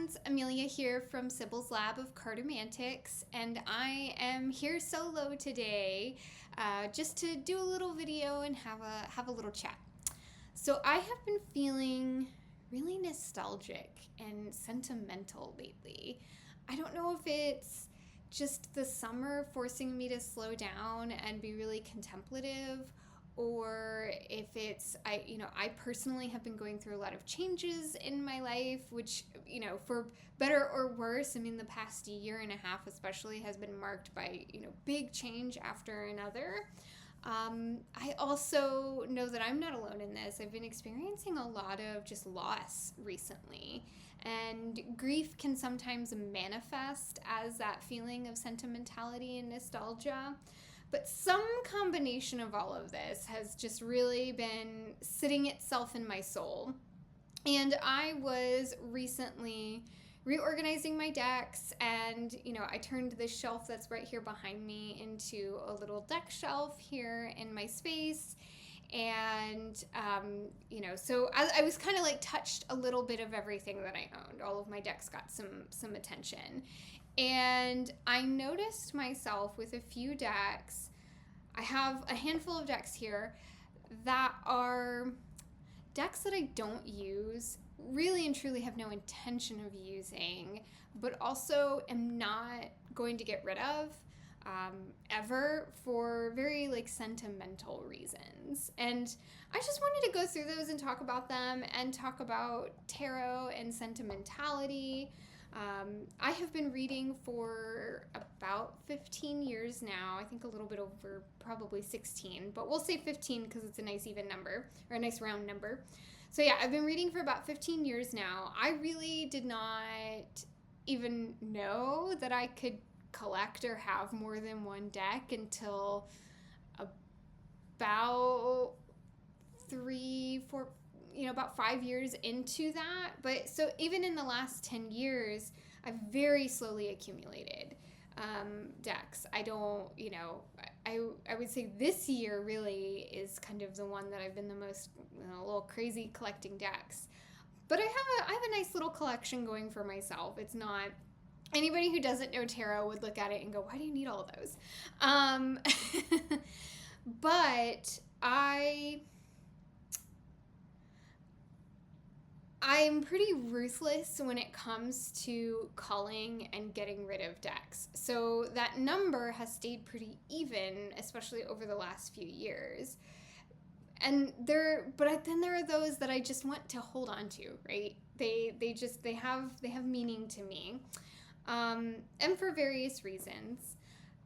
friends, Amelia here from Sybil's Lab of Cartomantics, and I am here solo today just to do a little video and have a little chat. So I have been feeling really nostalgic and sentimental lately. I don't know if it's just the summer forcing me to slow down and be really contemplative, or if it's I personally have been going through a lot of changes in my life, which, for better or worse. I mean, the past year and a half especially has been marked by big change after another. I also know that I'm not alone in this. I've been experiencing a lot of just loss recently, and grief can sometimes manifest as that feeling of sentimentality and nostalgia. But some combination of all of this has just really been sitting itself in my soul. And I was recently reorganizing my decks, and I turned this shelf that's right here behind me into a little deck shelf here in my space. And so I was kind of like touched a little bit of everything that I owned. All of my decks got some attention, and I noticed myself with a few decks. I have a handful of decks here that are decks that I don't use, really and truly have no intention of using, but also am not going to get rid of ever, for very sentimental reasons. And I just wanted to go through those and talk about them and talk about tarot and sentimentality. I have been reading for about 15 years now. I think a little bit over, probably 16, but we'll say 15 because it's a nice even number, or a nice round number. So yeah, I've been reading for about 15 years now. I really did not even know that I could collect or have more than one deck until about 5 years into that. But so even in the last 10 years, I've very slowly accumulated decks. I don't, I would say this year really is kind of the one that I've been the most a little crazy collecting decks. But I have a nice little collection going for myself. It's not, anybody who doesn't know tarot would look at it and go, why do you need all of those? But I'm pretty ruthless when it comes to culling and getting rid of decks. So that number has stayed pretty even, especially over the last few years. And but then there are those that I just want to hold on to, right? They have meaning to me, and for various reasons.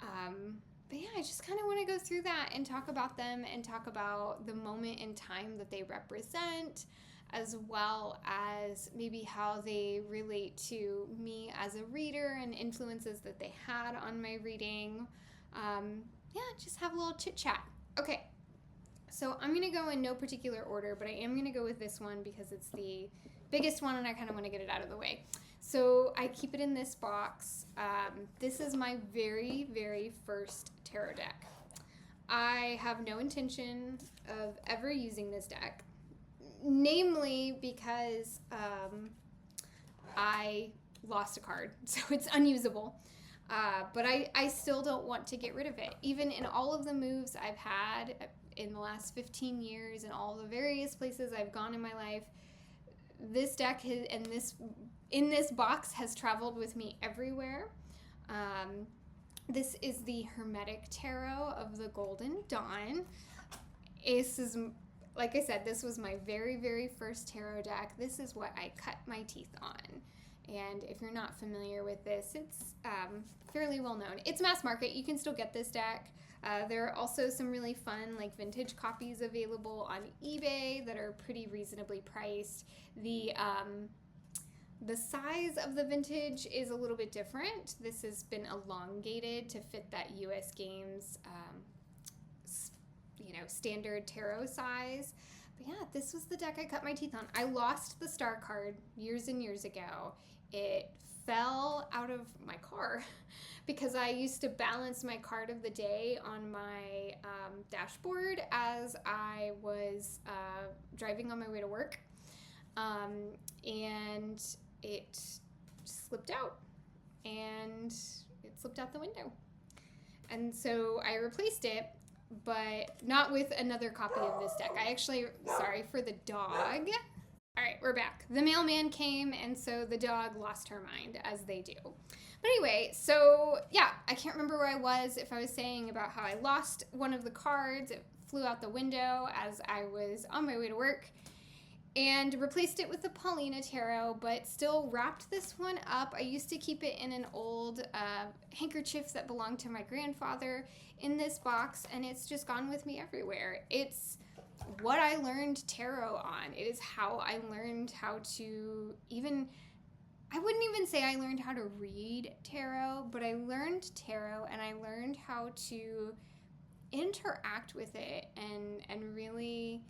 But yeah, I just kind of want to go through that and talk about them and talk about the moment in time that they represent, as well as maybe how they relate to me as a reader and influences that they had on my reading. Yeah, just have a little chit chat. Okay, so I'm going to go in no particular order, but I am going to go with this one because it's the biggest one and I kind of want to get it out of the way. So I keep it in this box. This is my very, very first tarot deck. I have no intention of ever using this deck, namely because I lost a card, so it's unusable. But I still don't want to get rid of it. Even in all of the moves I've had in the last 15 years and all the various places I've gone in my life, this deck in this box has traveled with me everywhere. This is the Hermetic Tarot of the Golden Dawn. This is, like I said, this was my very, very first tarot deck. This is what I cut my teeth on. And if you're not familiar with this, it's fairly well known. It's mass market. You can still get this deck. There are also some really fun vintage copies available on eBay that are pretty reasonably priced. The size of the vintage is a little bit different. This has been elongated to fit that US Games standard tarot size. But yeah, this was the deck I cut my teeth on. I lost the star card years and years ago. It fell out of my car because I used to balance my card of the day on my dashboard as I was driving on my way to work. And it just slipped out, and it slipped out the window. And so I replaced it, but not with another copy of this deck. Sorry for the dog. All right, we're back. The mailman came, and so the dog lost her mind, as they do. But anyway, so yeah, I can't remember where I was, if I was saying about how I lost one of the cards. It flew out the window as I was on my way to work, and replaced it with the Paulina Tarot, but still wrapped this one up. I used to keep it in an old handkerchief that belonged to my grandfather in this box, and it's just gone with me everywhere. It's what I learned tarot on. It is how I learned how to I wouldn't even say I learned how to read tarot, but I learned tarot, and I learned how to interact with it and really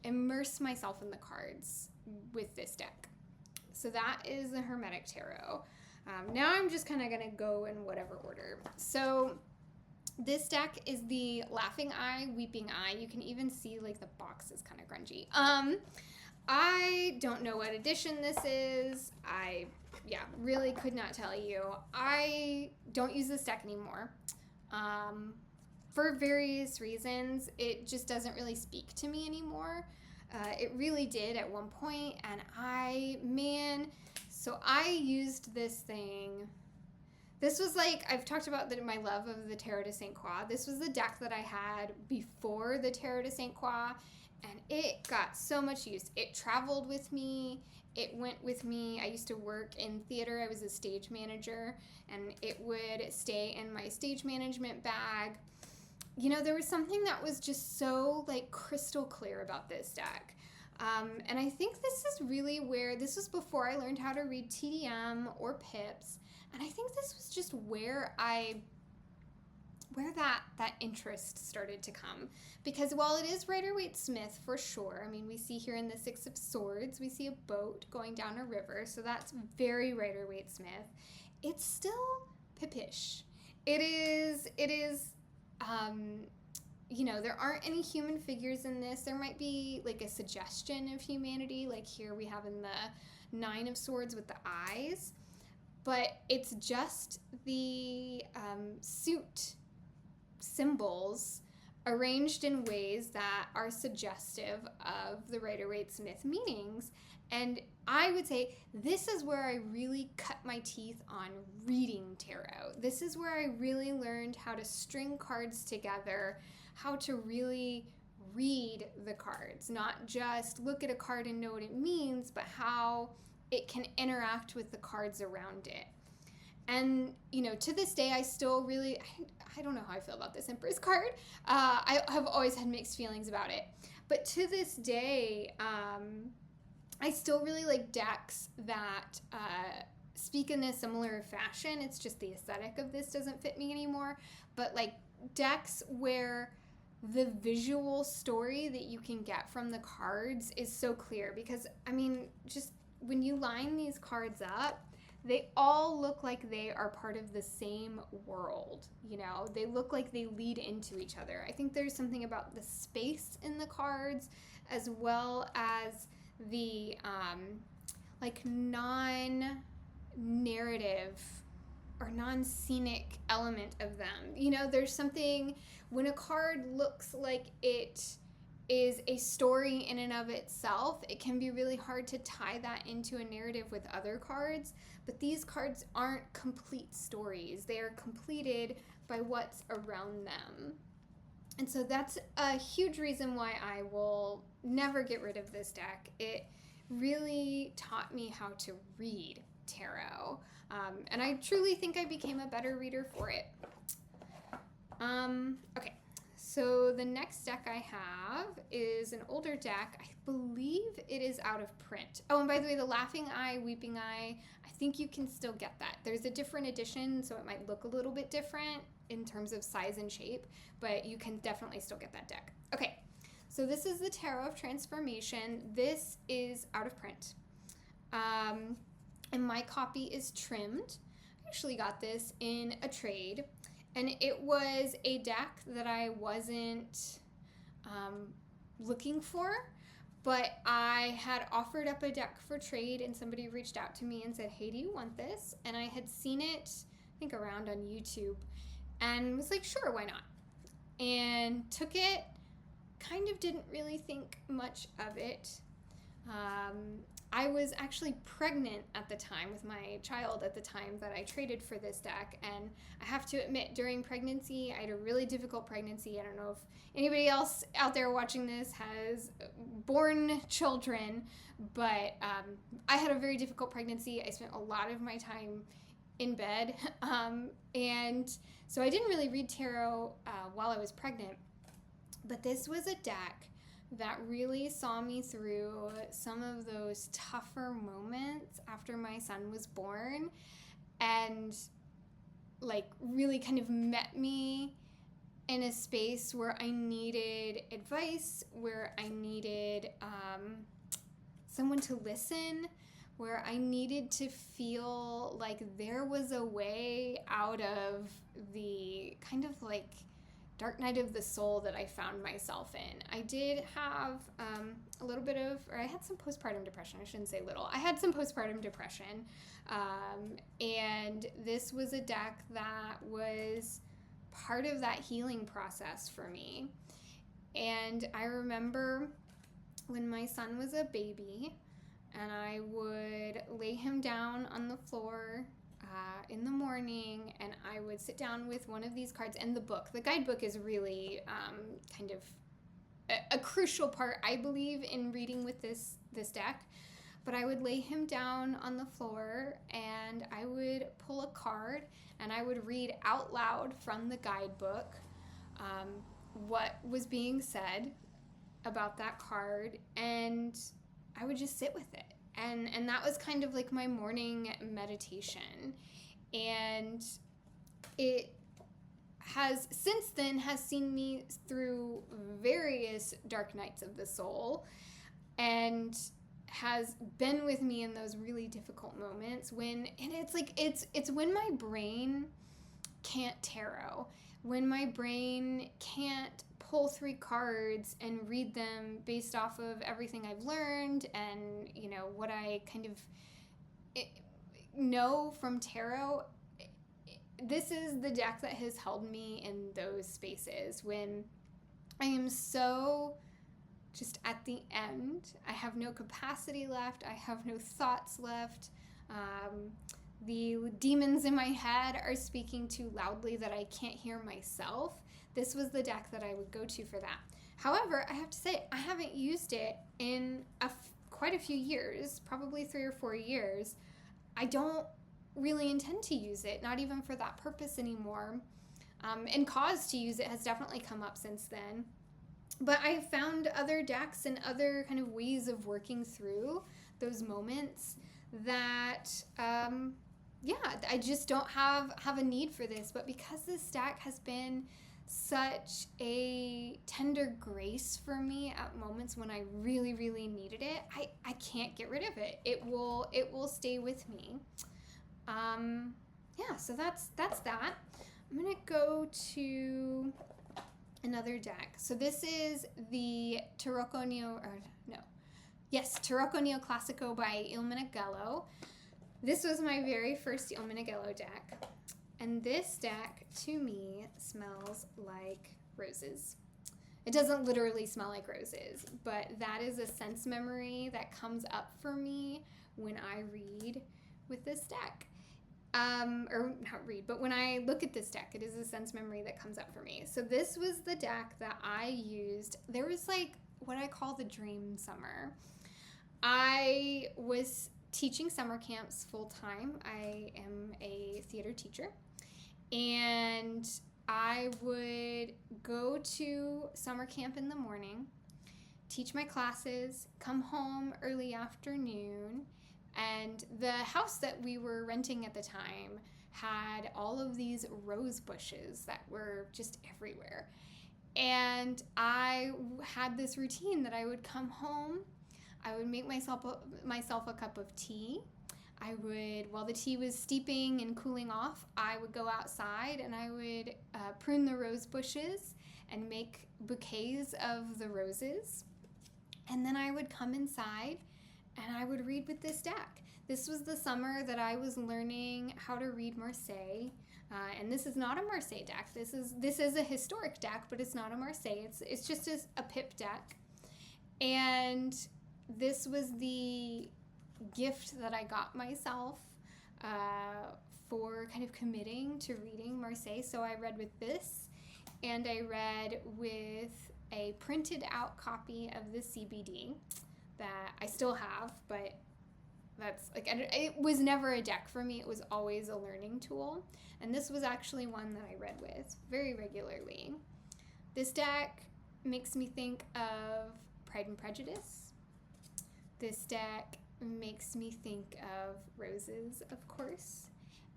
immerse myself in the cards with this deck. So that is the Hermetic Tarot. Now I'm just kind of going to go in whatever order. So this deck is the Laughing Eye, Weeping Eye. You can even see like the box is kind of grungy. I don't know what edition this is. I really could not tell you. I don't use this deck anymore. For various reasons, it just doesn't really speak to me anymore. It really did at one point, and so I used this thing. This was like, I've talked about my love of the Tarot de Saint Croix. This was the deck that I had before the Tarot de Saint Croix, and it got so much use. It traveled with me. It went with me. I used to work in theater. I was a stage manager, and it would stay in my stage management bag. You know, there was something that was just so like crystal clear about this deck. And I think this is really where, this was before I learned how to read TDM or pips. And I think this was just where that interest started to come. Because while it is Rider-Waite-Smith for sure, I mean, we see here in the Six of Swords, we see a boat going down a river. So that's very Rider-Waite-Smith. It's still Pippish. It is, you know, there aren't any human figures in this. There might be like a suggestion of humanity, like here we have in the Nine of Swords with the eyes, but it's just the suit symbols arranged in ways that are suggestive of the Rider-Waite-Smith meanings. And I would say this is where I really cut my teeth on reading tarot. This is where I really learned how to string cards together, how to really read the cards, not just look at a card and know what it means, but how it can interact with the cards around it. And, you know, to this day, I still really, I don't know how I feel about this Empress card. I have always had mixed feelings about it. But to this day, I still really like decks that speak in a similar fashion. It's just the aesthetic of this doesn't fit me anymore. But like decks where the visual story that you can get from the cards is so clear. Because, I mean, just when you line these cards up, they all look like they are part of the same world, you know? They look like they lead into each other. I think there's something about the space in the cards as well as the like non-narrative or non-scenic element of them. You know, there's something, when a card looks like it is a story in and of itself, it can be really hard to tie that into a narrative with other cards. But these cards aren't complete stories. They are completed by what's around them. And so that's a huge reason why I will never get rid of this deck. It really taught me how to read tarot. And I truly think I became a better reader for it. Okay, so the next deck I have is an older deck. I believe it is out of print. Oh, and by the way, the Laughing Eye, Weeping Eye, I think you can still get that. There's a different edition, so it might look a little bit different in terms of size and shape, but you can definitely still get that deck. Okay, so this is the Tarot of Transformation. This is out of print. And my copy is trimmed. I actually got this in a trade, and it was a deck that I wasn't looking for, but I had offered up a deck for trade, and somebody reached out to me and said, hey, do you want this? And I had seen it, I think, around on YouTube, and was like, sure, why not? And took it, kind of didn't really think much of it. I was actually pregnant at the time with my child at the time that I traded for this deck, and I have to admit, during pregnancy, I had a really difficult pregnancy. I don't know if anybody else out there watching this has born children, but I had a very difficult pregnancy. I spent a lot of my time in bed, and so I didn't really read tarot while I was pregnant, but this was a deck that really saw me through some of those tougher moments after my son was born, and like really kind of met me in a space where I needed advice, where I needed someone to listen, where I needed to feel like there was a way out of the kind of like dark night of the soul that I found myself in. I did have a little bit of, or I had some postpartum depression. I shouldn't say little. I had some postpartum depression. And this was a deck that was part of that healing process for me. And I remember when my son was a baby, and I would lay him down on the floor in the morning, and I would sit down with one of these cards and the book. The guidebook is really kind of a crucial part, I believe, in reading with this deck. But I would lay him down on the floor, and I would pull a card, and I would read out loud from the guidebook what was being said about that card, and I would just sit with it. And that was kind of like my morning meditation. And it has since then has seen me through various dark nights of the soul, and has been with me in those really difficult moments when, and it's like it's when my brain can't tarot, when my brain can't pull 3 cards and read them based off of everything I've learned and, you know, what I kind of know from tarot. This is the deck that has held me in those spaces when I am so just at the end. I have no capacity left. I have no thoughts left. The demons in my head are speaking too loudly that I can't hear myself. This was the deck that I would go to for that. However, I have to say, I haven't used it in quite a few years, probably 3 or 4 years. I don't really intend to use it, not even for that purpose anymore. And cause to use it has definitely come up since then. But I found other decks and other kind of ways of working through those moments that, I just don't have a need for this. But because this deck has been such a tender grace for me at moments when I really, really needed it, I can't get rid of it. It will stay with me. So that's that. I'm gonna go to another deck. So this is the Tarocco Neoclassico by Il Meneghello. This was my very first Il Meneghello deck. And this deck, to me, smells like roses. It doesn't literally smell like roses, but that is a sense memory that comes up for me when I read with this deck. Or not read, but when I look at this deck, it is a sense memory that comes up for me. So this was the deck that I used. There was like what I call the dream summer. I was teaching summer camps full time. I am a theater teacher, and I would go to summer camp in the morning, teach my classes, come home early afternoon, and the house that we were renting at the time had all of these rose bushes that were just everywhere. And I had this routine that I would come home, I would make myself a cup of tea. I would, while the tea was steeping and cooling off, I would go outside and I would prune the rose bushes and make bouquets of the roses. And then I would come inside and I would read with this deck. This was the summer that I was learning how to read Marseille. And this is not a Marseille deck. This is a historic deck, but it's not a Marseille. It's just a pip deck. And this was the gift that I got myself for kind of committing to reading Marseille. So I read with this, and I read with a printed out copy of the CBD that I still have, but that's like, it was never a deck for me. It was always a learning tool. And this was actually one that I read with very regularly. This deck makes me think of Pride and Prejudice. This deck makes me think of roses, of course.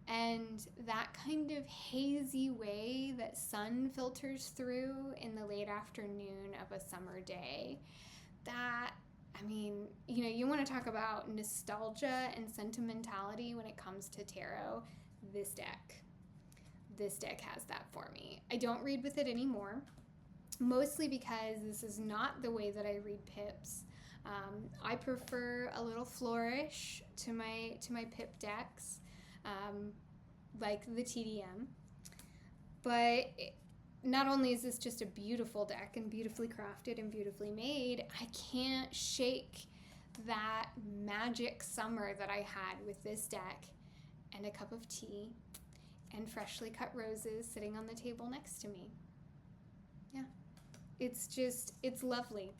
And that kind of hazy way that sun filters through in the late afternoon of a summer day. That, I mean, you want to talk about nostalgia and sentimentality when it comes to tarot. This deck has that for me. I don't read with it anymore, mostly because this is not the way that I read pips. I prefer a little flourish to my pip decks, like the TDM. But not only is this just a beautiful deck and beautifully crafted and beautifully made, I can't shake that magic summer that I had with this deck and a cup of tea and freshly cut roses sitting on the table next to me. Yeah, it's lovely.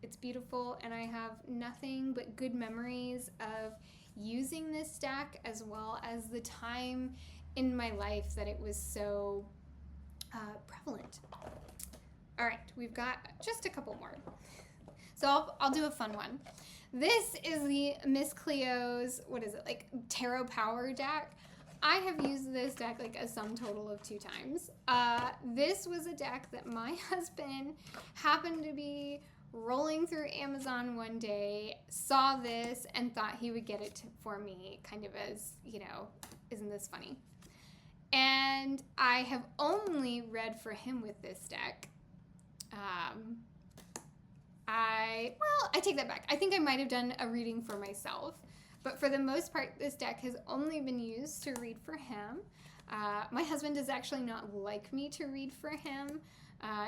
It's beautiful, and I have nothing but good memories of using this deck, as well as the time in my life that it was so prevalent. All right, we've got just a couple more. So I'll do a fun one. This is the Miss Cleo's, Tarot Power deck. I have used this deck like a sum total of 2 times. This was a deck that my husband happened to be rolling through Amazon one day, saw this, and thought he would get it for me, kind of as, isn't this funny? And I have only read for him with this deck. I take that back. I think I might have done a reading for myself, but for the most part, this deck has only been used to read for him. My husband does actually not like me to read for him.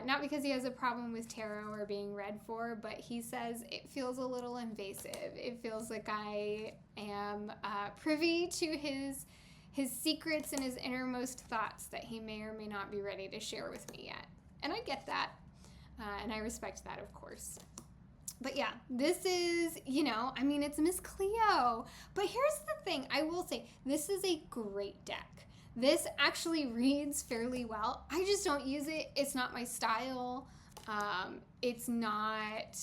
Not because he has a problem with tarot or being read for, but he says it feels a little invasive. It feels like I am privy to his secrets and his innermost thoughts that he may or may not be ready to share with me yet. And I get that, and I respect that, of course. But yeah, this is, it's Miss Cleo. But here's the thing, I will say, this is a great deck. This actually reads fairly well. I just don't use it. It's not my style. It's not,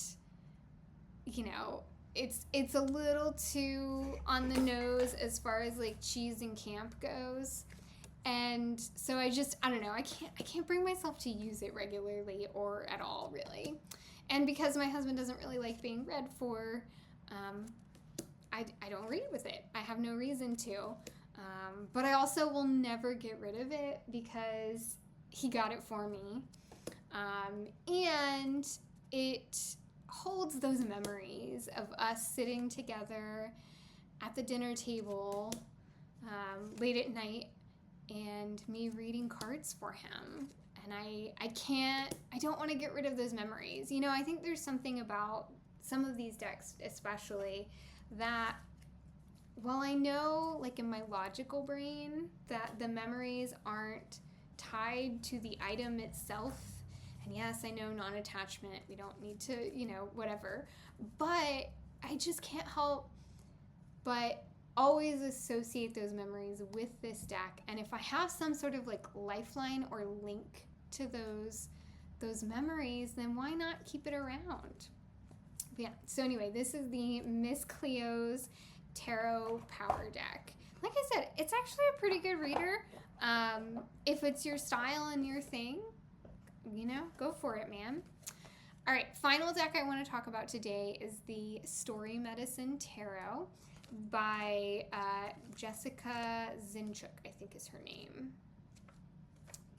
it's a little too on the nose as far as like cheese and camp goes. And so I don't know. I can't bring myself to use it regularly or at all, really. And because my husband doesn't really like being read for, I don't read with it. I have no reason to. But I also will never get rid of it because he got it for me. And it holds those memories of us sitting together at the dinner table late at night and me reading cards for him. And I don't want to get rid of those memories. I think there's something about some of these decks especially that, while I know, like in my logical brain, that the memories aren't tied to the item itself, and yes, I know non-attachment, we don't need to, whatever, but I just can't help but always associate those memories with this deck. And if I have some sort of like lifeline or link to those memories, then why not keep it around? But yeah, so anyway, this is the Miss Cleo's Tarot Power deck. Like I said, it's actually a pretty good reader. If it's your style and your thing, go for it, man. All right, final deck I want to talk about today is the Story Medicine Tarot by Jessica Zinchuk, I think is her name.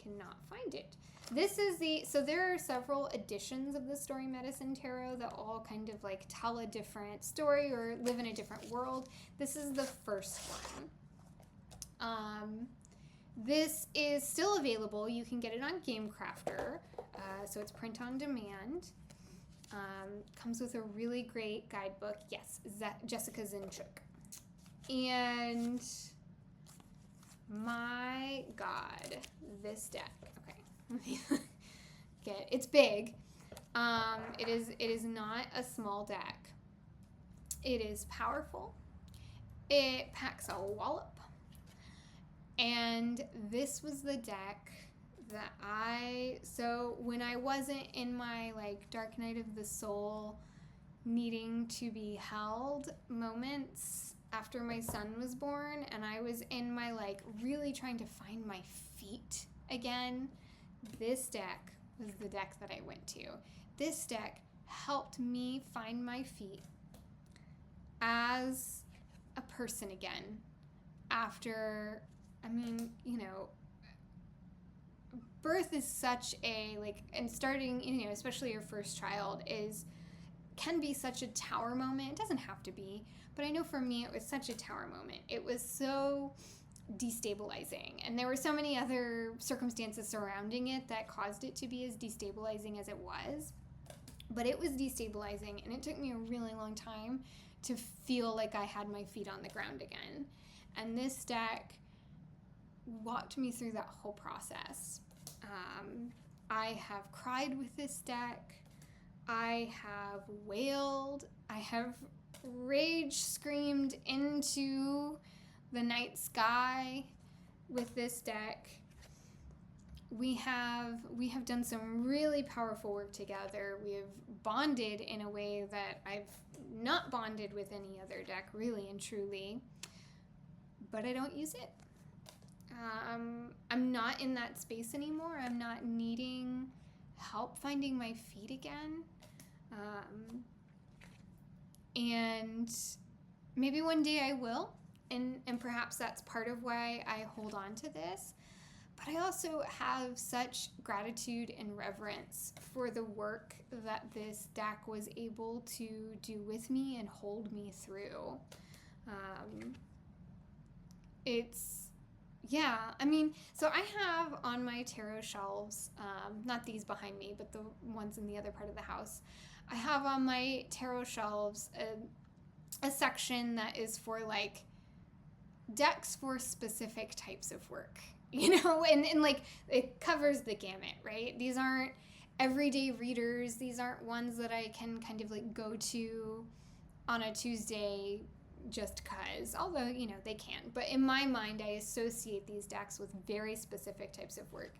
cannot find it. This is so there are several editions of the Story Medicine Tarot that all kind of like tell a different story or live in a different world. This is the first one. This is still available. You can get it on Game Crafter, so it's print on demand. Comes with a really great guidebook. Yes, Jessica Zinchuk. And my God, this deck. Okay, it's big. It is not a small deck. It is powerful. It packs a wallop. And this was the deck that so when I wasn't in my like dark night of the soul needing to be held moments after my son was born, and I was in my like really trying to find my feet again, this deck was the deck that I went to. This deck helped me find my feet as a person again after, I mean, you know, birth is such a, like, and starting, you know, especially your first child can be such a tower moment. It doesn't have to be, but I know for me it was such a tower moment. It was so destabilizing, and there were so many other circumstances surrounding it that caused it to be as destabilizing as it was. But it was destabilizing, and it took me a really long time to feel like I had my feet on the ground again. And this deck walked me through that whole process. I have cried with this deck. I have wailed. I have rage screamed into the night sky with this deck. We have done some really powerful work together. We have bonded in a way that I've not bonded with any other deck, really and truly. But I don't use it. I'm not in that space anymore. I'm not needing help finding my feet again. And maybe one day I will, and perhaps that's part of why I hold on to this. But I also have such gratitude and reverence for the work that this deck was able to do with me and hold me through. I mean, so I have on my tarot shelves, not these behind me, but the ones in the other part of the house, I have on my tarot shelves a section that is for like decks for specific types of work, you know, and like it covers the gamut, right? These aren't everyday readers. These aren't ones that I can kind of like go to on a Tuesday just cause, although, you know, they can. But in my mind, I associate these decks with very specific types of work.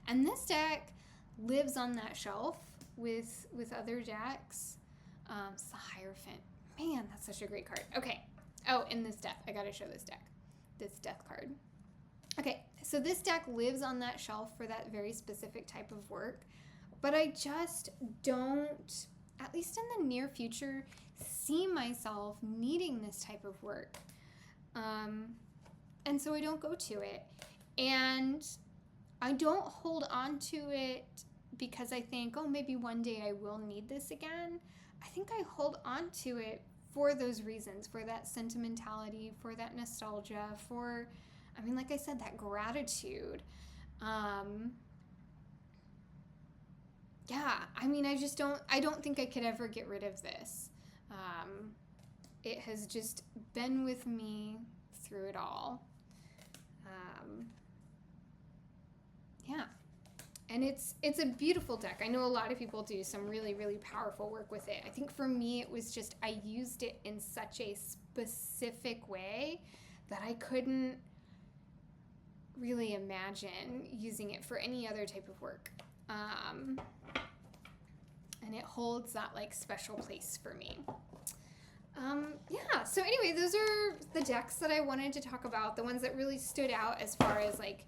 And this deck lives on that shelf with other decks. It's the Hierophant. Man, that's such a great card. Okay. Oh, and this deck. I gotta show this deck. This death card. Okay, so this deck lives on that shelf for that very specific type of work. But I just don't, at least in the near future, see myself needing this type of work. And so I don't go to it. And I don't hold on to it because I think, oh, maybe one day I will need this again. I think I hold on to it for those reasons, for that sentimentality, for that nostalgia, for, I mean, like I said, that gratitude. Yeah, I mean, I don't think I could ever get rid of this. It has just been with me through it all. Yeah. And it's a beautiful deck. I know a lot of people do some really, really powerful work with it. I think for me, it was just, I used it in such a specific way that I couldn't really imagine using it for any other type of work. And it holds that like special place for me. Yeah, so anyway, those are the decks that I wanted to talk about, the ones that really stood out as far as like,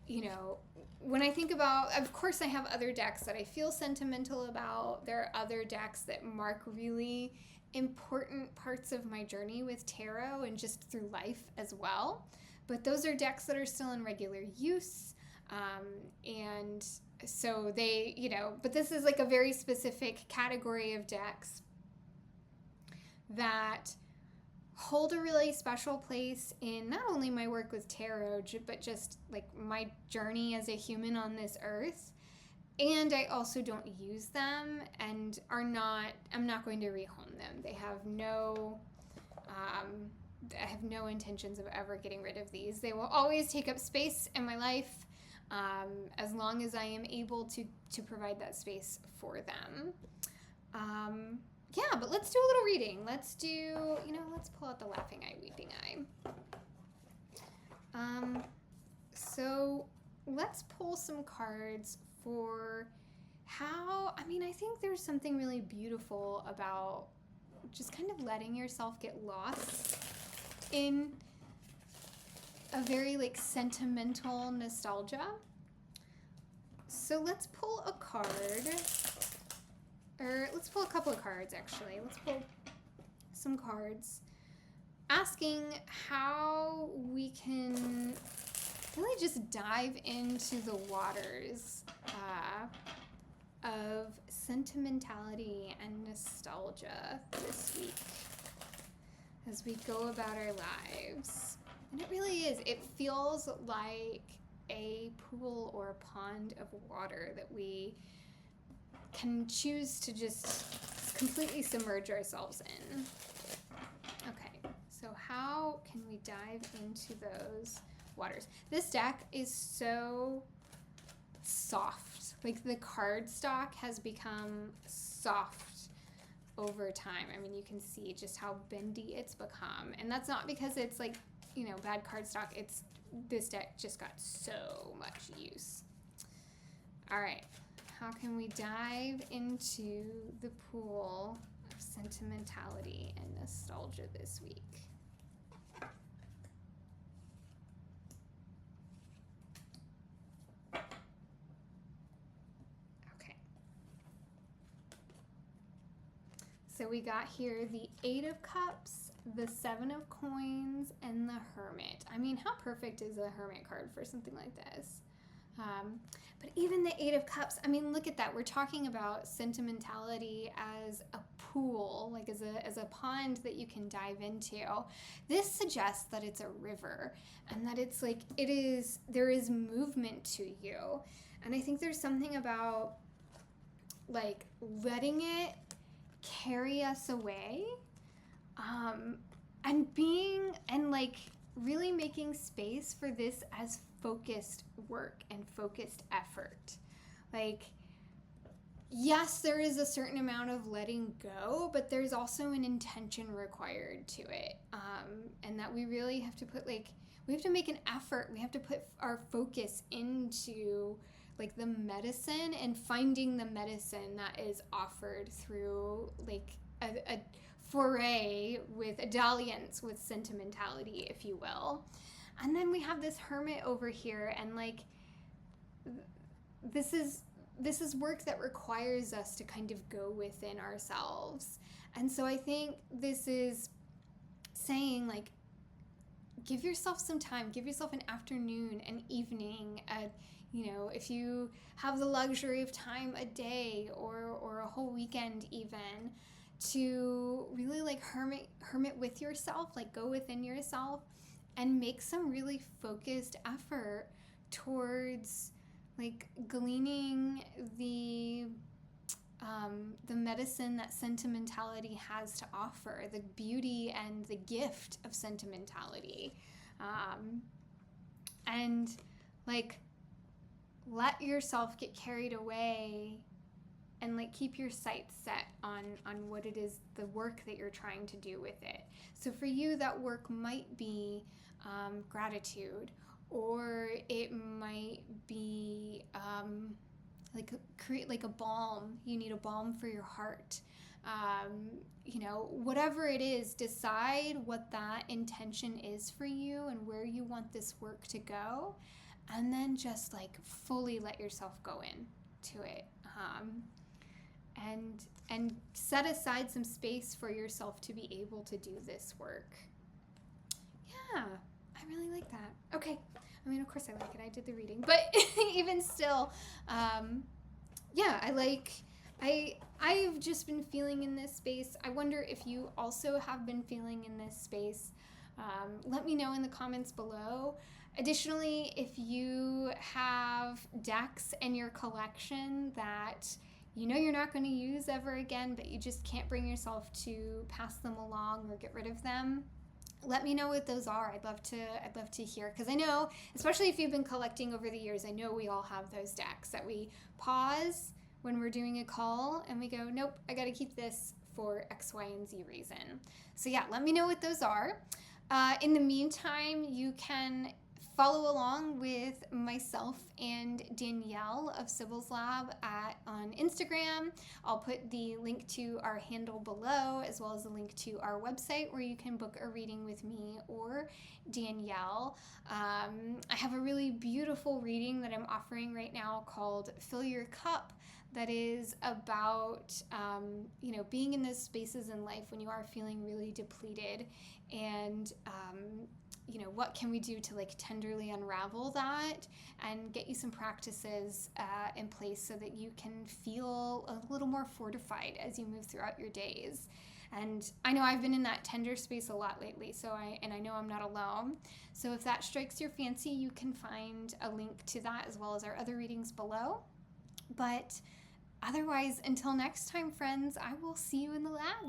you know, when I think about, of course I have other decks that I feel sentimental about. There are other decks that mark really important parts of my journey with tarot and just through life as well. But those are decks that are still in regular use. And so they, but this is like a very specific category of decks that hold a really special place in not only my work with tarot, but just like my journey as a human on this earth. And I also don't use them and I'm not going to rehome them. They have I have no intentions of ever getting rid of these. They will always take up space in my life, as long as I am able to provide that space for them. Yeah, but let's do a little reading. Let's pull out the laughing eye, weeping eye. So let's pull some cards for I think there's something really beautiful about just kind of letting yourself get lost in a very like sentimental nostalgia. So let's pull a card, or let's pull a couple of cards actually. Let's pull some cards asking how we can really just dive into the waters of sentimentality and nostalgia this week as we go about our lives. And it really is. It feels like a pool or a pond of water that we can choose to just completely submerge ourselves in. Okay, so how can we dive into those waters? This deck is so soft. Like the card stock has become soft over time. I mean, you can see just how bendy it's become. And that's not because it's like, bad card stock. This deck just got so much use. All right. How can we dive into the pool of sentimentality and nostalgia this week? Okay. So we got here the 8 of Cups, the 7 of Coins, and the Hermit. I mean, how perfect is a Hermit card for something like this? But even the 8 of Cups, I mean, look at that. We're talking about sentimentality as a pool, like as a pond that you can dive into. This suggests that it's a river and that it's like, there is movement to you. And I think there's something about like letting it carry us away, and like really making space for this as focused work and focused effort. Like, yes, there is a certain amount of letting go, but there's also an intention required to it. And that we really have to we have to make an effort. We have to put our focus into like the medicine and finding the medicine that is offered through like a foray with a dalliance with sentimentality, if you will. And then we have this Hermit over here, and like this is work that requires us to kind of go within ourselves. And so I think this is saying like, give yourself some time, give yourself an afternoon, an evening, if you have the luxury of time, a day or a whole weekend even, to really like hermit with yourself, like go within yourself and make some really focused effort towards like gleaning the medicine that sentimentality has to offer, the beauty and the gift of sentimentality, and like let yourself get carried away and like keep your sights set on what it is, the work that you're trying to do with it. So for you, that work might be gratitude, or it might be create like a balm. You need a balm for your heart. Whatever it is, decide what that intention is for you and where you want this work to go, and then just like fully let yourself go in to it. And set aside some space for yourself to be able to do this work. Yeah, I really like that. Okay, I mean, of course I like it. I did the reading. But even still, yeah, I've just been feeling in this space. I wonder if you also have been feeling in this space. Let me know in the comments below. Additionally, if you have decks in your collection that you know you're not going to use ever again, but you just can't bring yourself to pass them along or get rid of them, let me know what those are. I'd love to hear, because I know, especially if you've been collecting over the years, I know we all have those decks that we pause when we're doing a call and we go, nope, I got to keep this for X, Y, and Z reason. So yeah, let me know what those are. In the meantime, you can follow along with myself and Danielle of Sybil's Lab on Instagram. I'll put the link to our handle below, as well as a link to our website where you can book a reading with me or Danielle. I have a really beautiful reading that I'm offering right now called Fill Your Cup, that is about being in those spaces in life when you are feeling really depleted, and what can we do to tenderly unravel that and get you some practices in place so that you can feel a little more fortified as you move throughout your days. And I know I've been in that tender space a lot lately, so I know I'm not alone. So if that strikes your fancy, you can find a link to that as well as our other readings below. But otherwise, until next time, friends, I will see you in the lab.